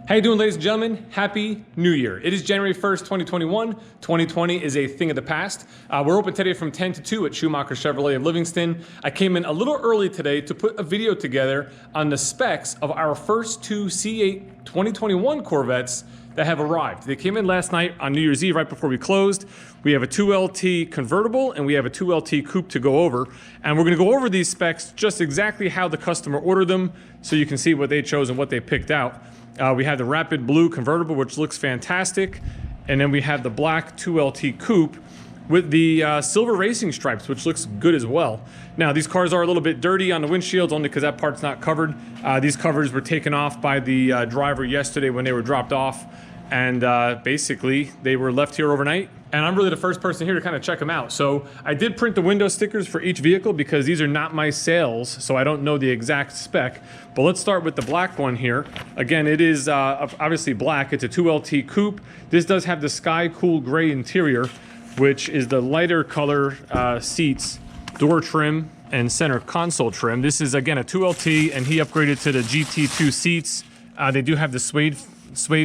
How you doing, ladies and gentlemen? Happy New Year. It is January 1st, 2021. 2020 is a thing of the past. We're open today from 10 to 2 at Schumacher Chevrolet of Livingston. I came in a little early today to put a video together on the specs of our first two C8 2021 Corvettes that have arrived. They came in last night on New Year's Eve right before we closed. We have a 2LT Convertible and we have a 2LT Coupe to go over. And we're gonna go over these specs, just exactly how the customer ordered them, so you can see what they chose and what they picked out. We have the Rapid Blue Convertible, which looks fantastic. And then we have the black 2LT Coupe with the silver racing stripes, which looks good as well. Now, these cars are a little bit dirty on the windshields, only because that part's not covered. These covers were taken off by the driver yesterday when they were dropped off. And basically, they were left here overnight. And I'm really the first person here to kind of check them out. So I did print the window stickers for each vehicle because these are not my sales, so I don't know the exact spec. But let's start with the black one here. Again, it is obviously black. It's a 2LT Coupe. This does have the Sky Cool Gray interior, which is the lighter color seats, door trim, and center console trim. This is, again, a 2LT, and he upgraded to the GT2 seats. They do have the suede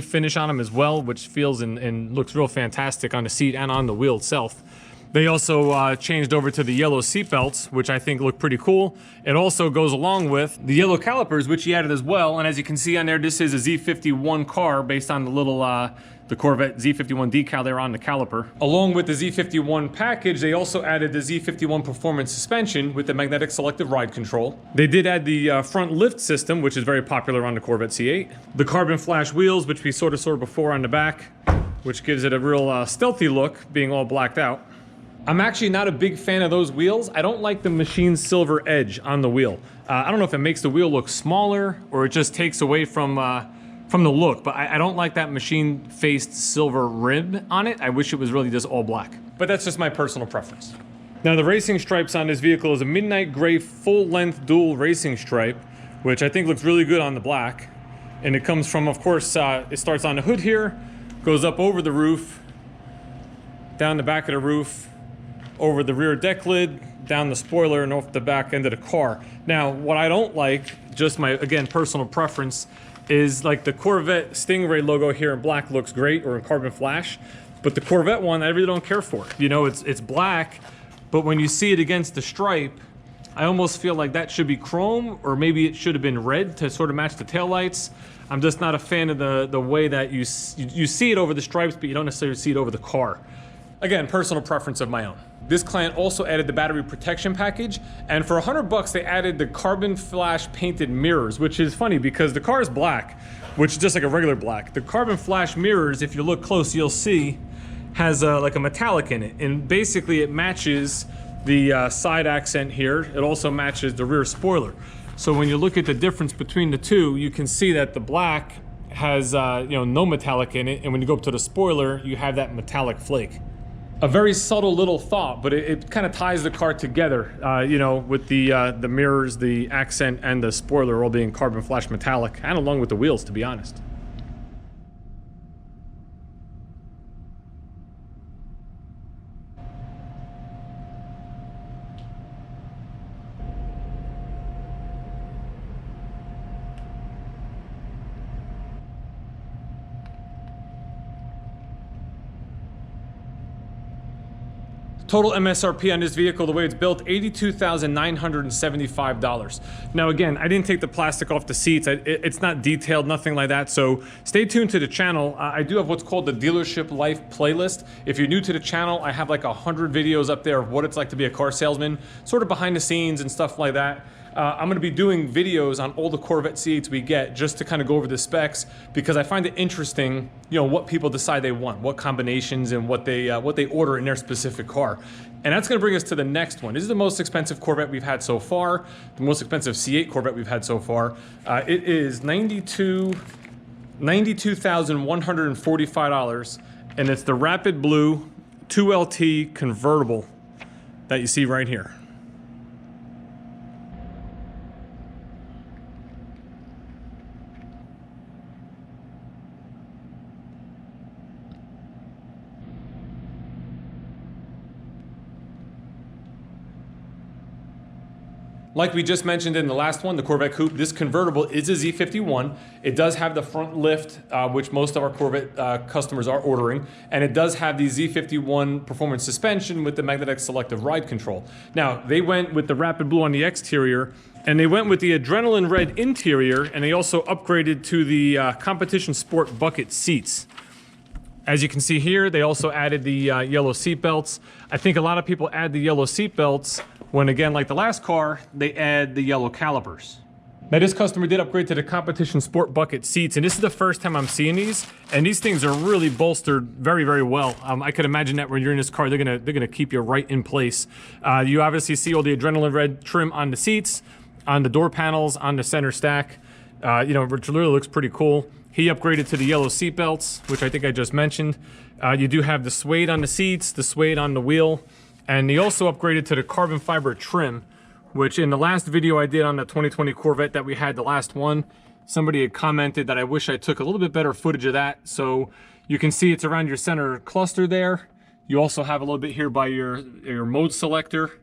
finish on them as well, which feels and looks real fantastic on the seat and on the wheel itself. They also changed over to the yellow seat belts, which I think look pretty cool. It also goes along with the yellow calipers, which he added as well. And as you can see on there, this is a Z51 car based on the little the Corvette Z51 decal there on the caliper. Along with the Z51 package, they also added the Z51 Performance suspension with the magnetic selective ride control. They did add the front lift system, which is very popular on the Corvette C8. The carbon flash wheels, which we sort of saw before on the back, which gives it a real stealthy look, being all blacked out. I'm actually not a big fan of those wheels. I don't like the machined silver edge on the wheel. I don't know if it makes the wheel look smaller or it just takes away from the look, but I don't like that machine-faced silver rim on it. I wish it was really just all black. But that's just my personal preference. Now, the racing stripes on this vehicle is a midnight gray full-length dual racing stripe, which I think looks really good on the black. And it comes from, of course, it starts on the hood here, goes up over the roof, down the back of the roof, over the rear deck lid, down the spoiler, and off the back end of the car. Now, what I don't like, just my, again, personal preference, is like the Corvette Stingray logo here in black looks great, or in carbon flash, but the Corvette one I really don't care for. You know, it's black, but when you see it against the stripe, I almost feel like that should be chrome, or maybe it should have been red to sort of match the taillights. I'm just not a fan of the way that you see it over the stripes, but you don't necessarily see it over the car. Again, personal preference of my own. This client also added the battery protection package, and for $100 they added the carbon flash painted mirrors, which is funny because the car is black, which is just like a regular black. The carbon flash mirrors, if you look close, you'll see, has like a metallic in it, and basically it matches the side accent here. It also matches the rear spoiler. So when you look at the difference between the two, you can see that the black has no metallic in it, and when you go up to the spoiler, you have that metallic flake. A very subtle little thought, but it kind of ties the car together, with the mirrors, the accent, and the spoiler all being carbon flash metallic, and along with the wheels, to be honest. Total MSRP on this vehicle, the way it's built, $82,975. Now again, I didn't take the plastic off the seats. It's not detailed, nothing like that, so stay tuned to the channel. I do have what's called the Dealership Life playlist. If you're new to the channel, I have like 100 videos up there of what it's like to be a car salesman, sort of behind the scenes and stuff like that. I'm gonna be doing videos on all the Corvette C8s we get, just to kind of go over the specs, because I find it interesting, what people decide they want, what combinations and what they order in their specific car. And that's gonna bring us to the next one. This is the most expensive Corvette we've had so far, the most expensive C8 Corvette we've had so far. It is $92,145, and it's the Rapid Blue 2LT Convertible that you see right here. Like we just mentioned in the last one, the Corvette Coupe, this convertible is a Z51. It does have the front lift, which most of our Corvette customers are ordering, and it does have the Z51 performance suspension with the magnetic selective ride control. Now, they went with the Rapid Blue on the exterior, and they went with the Adrenaline Red interior, and they also upgraded to the Competition Sport bucket seats. As you can see here, they also added the yellow seat belts. I think a lot of people add the yellow seat belts when, again, like the last car, they add the yellow calipers. Now, this customer did upgrade to the Competition Sport bucket seats, and this is the first time I'm seeing these, and these things are really bolstered very, very well. I could imagine that when you're in this car, they're gonna keep you right in place. You obviously see all the Adrenaline Red trim on the seats, on the door panels, on the center stack, you know, which really looks pretty cool. He upgraded to the yellow seat belts, which I think I just mentioned. You do have the suede on the seats, the suede on the wheel, and he also upgraded to the carbon fiber trim, which in the last video I did on the 2020 Corvette that we had, the last one, somebody had commented that I wish I took a little bit better footage of that. So you can see it's around your center cluster there. You also have a little bit here by your mode selector.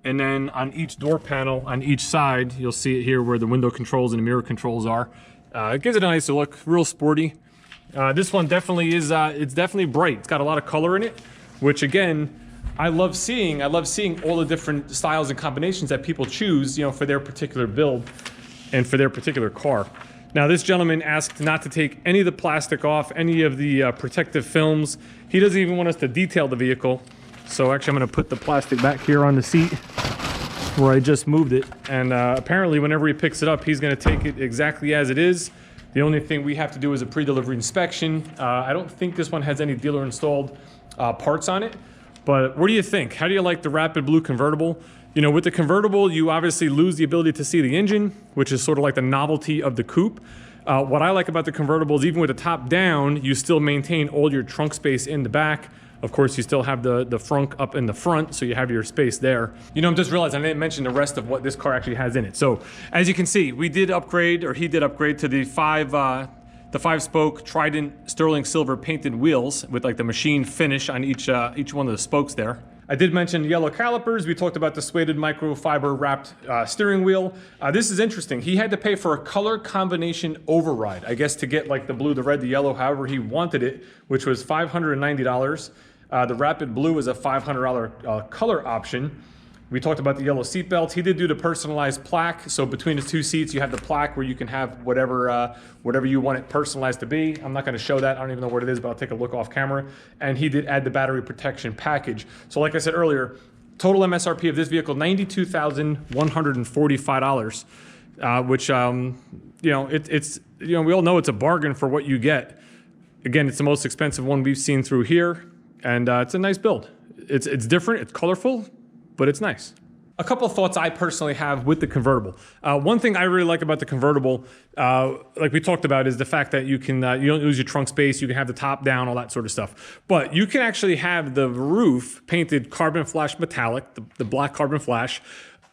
And then on each door panel, on each side, you'll see it here where the window controls and the mirror controls are. It gives it a nice look, real sporty. This one definitely is, it's definitely bright. It's got a lot of color in it, which again, I love seeing all the different styles and combinations that people choose, you know, for their particular build and for their particular car. Now, this gentleman asked not to take any of the plastic off, any of the protective films. He doesn't even want us to detail the vehicle. So actually, I'm gonna put the plastic back here on the seat where I just moved it. And apparently, whenever he picks it up, he's gonna take it exactly as it is. The only thing we have to do is a pre-delivery inspection. I don't think this one has any dealer installed parts on it. But what do you think? How do you like the Rapid Blue convertible? You know, with the convertible, you obviously lose the ability to see the engine, which is sort of like the novelty of the coupe. What I like about the convertible is even with the top down, you still maintain all your trunk space in the back. Of course, you still have the frunk up in the front, so you have your space there. You know, I'm just realizing I didn't mention the rest of what this car actually has in it. So, as you can see, we did upgrade, or he did upgrade to the five-spoke Trident sterling silver painted wheels with like the machine finish on each one of the spokes there. I did mention yellow calipers. We talked about the suede microfiber wrapped steering wheel. This is interesting. He had to pay for a color combination override, I guess, to get like the blue, the red, the yellow, however he wanted it, which was $590. The Rapid Blue is a $500 color option. We talked about the yellow seat belts. He did do the personalized plaque. So between the two seats, you have the plaque where you can have whatever you want it personalized to be. I'm not gonna show that, I don't even know what it is, but I'll take a look off camera. And he did add the battery protection package. So like I said earlier, total MSRP of this vehicle, $92,145, which, you know, it's, you know, we all know it's a bargain for what you get. Again, it's the most expensive one we've seen through here. And it's a nice build. It's different, it's colorful, but it's nice. A couple of thoughts I personally have with the convertible. One thing I really like about the convertible, like we talked about, is the fact that you can you don't lose your trunk space, you can have the top down, all that sort of stuff. But you can actually have the roof painted carbon flash metallic, the black carbon flash,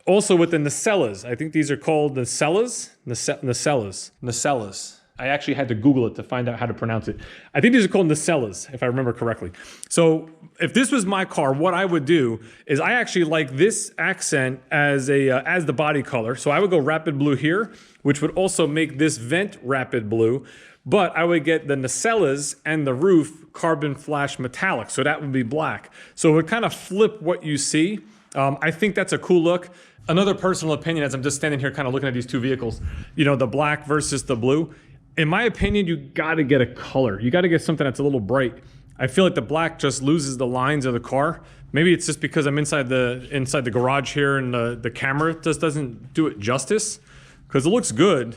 also with the nacellas. I think these are called nacellas? Nacellas. I actually had to Google it to find out how to pronounce it. I think these are called nacellas, if I remember correctly. So if this was my car, what I would do is I actually like this accent as the body color. So I would go Rapid Blue here, which would also make this vent Rapid Blue. But I would get the nacellas and the roof carbon flash metallic. So that would be black. So it would kind of flip what you see. I think that's a cool look. Another personal opinion, as I'm just standing here kind of looking at these two vehicles, you know, the black versus the blue. In my opinion, you gotta get a color. You gotta get something that's a little bright. I feel like the black just loses the lines of the car. Maybe it's just because I'm inside the garage here and the camera just doesn't do it justice, because it looks good.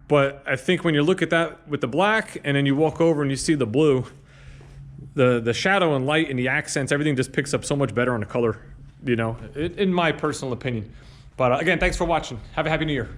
But I think when you look at that with the black and then you walk over and you see the blue, the shadow and light and the accents, everything just picks up so much better on the color, you know, in my personal opinion. But again, thanks for watching. Have a happy new year.